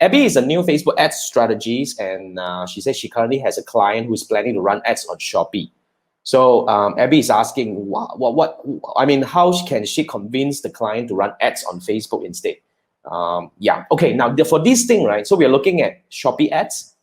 Abby is a new Facebook ads strategist, and she says she currently has a client who's planning to run ads on Shopee. So Abby is asking, I mean, how can she convince the client to run ads on Facebook instead? Yeah, okay, now for this thing, right, so we're looking at Shopee ads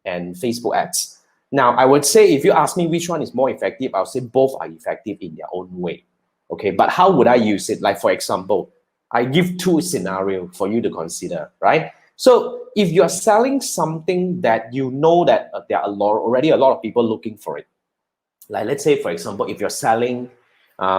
and Facebook ads. Now, I would say if you ask me which one is more effective, I'll say both are effective in their own way. Okay, but how would I use it? Like, for example, I give two scenarios for you to consider, right? So if you're selling something that you know that there are already a lot of people looking for it, like let's say, for example, if you're selling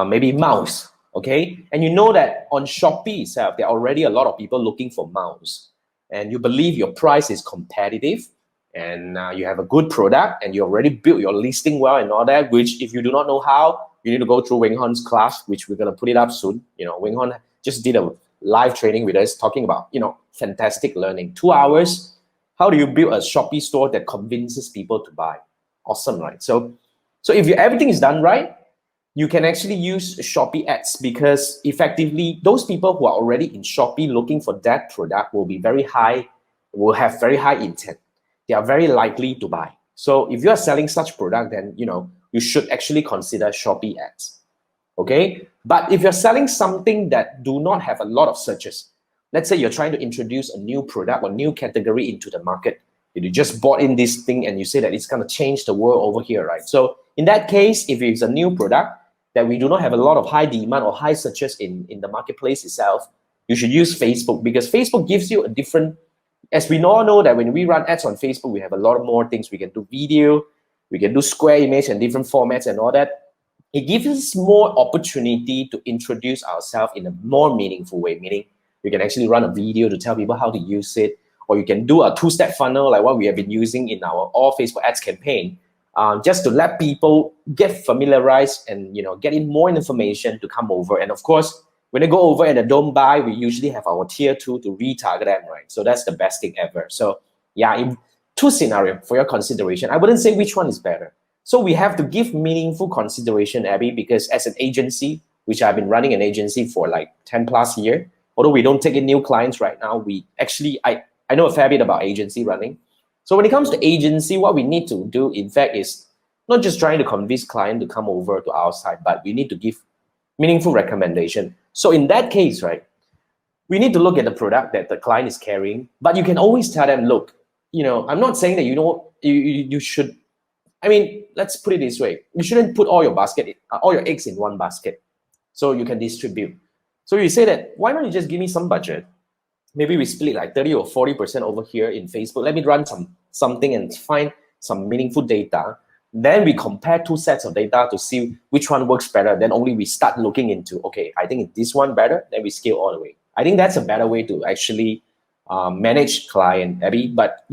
maybe mouse, okay, and you know that on Shopee itself, there are already a lot of people looking for mouse, and you believe your price is competitive, and you have a good product, and you already built your listing well and all that, which if you do not know how, you need to go through Wing Hon's class, which we're going to put it up soon. You know, Wing Hon just did a live training with us talking about, you know, fantastic learning. 2 hours. How do you build a Shopee store that convinces people to buy? Awesome, right? So if everything is done right, you can actually use Shopee ads, because effectively those people who are already in Shopee looking for that product will be very high, will have very high intent. They are very likely to buy. So if you are selling such product, then you should actually consider Shopee ads. Okay, but if you're selling something that do not have a lot of searches, let's say you're trying to introduce a new product or new category into the market, you just bought in this thing and you say that it's going to change the world over here, right? So in that case, if it's a new product that we do not have a lot of high demand or high searches in the marketplace itself, you should use Facebook, because Facebook gives you a different, as we all know that when we run ads on Facebook, we have a lot more things. We can do video, we can do square image and different formats and all that. It gives us more opportunity to introduce ourselves in a more meaningful way, meaning you can actually run a video to tell people how to use it, or you can do a two-step funnel like what we have been using in our all Facebook ads campaign, just to let people get familiarized and get in more information to come over. And of course, when they go over and they don't buy, we usually have our tier 2 to retarget them, right? So that's the best thing ever. So yeah, in two scenarios for your consideration. I wouldn't say which one is better. So we have to give meaningful consideration, Abby, because as an agency, which I've been running an agency for like 10 plus years, although we don't take in new clients right now, we actually, I know a fair bit about agency running. So when it comes to agency, what we need to do, in fact, is not just trying to convince client to come over to our side, but we need to give meaningful recommendation. So in that case, right, we need to look at the product that the client is carrying, but you can always tell them, look, I'm not saying that you should, I mean, let's put it this way. You shouldn't put all your eggs in one basket, so you can distribute. So you say that, why don't you just give me some budget? Maybe we split like 30 or 40% over here in Facebook. Let me run something and find some meaningful data. Then we compare two sets of data to see which one works better. Then only we start looking into, okay, I think this one better. Then we scale all the way. I think that's a better way to actually manage client, Abby. But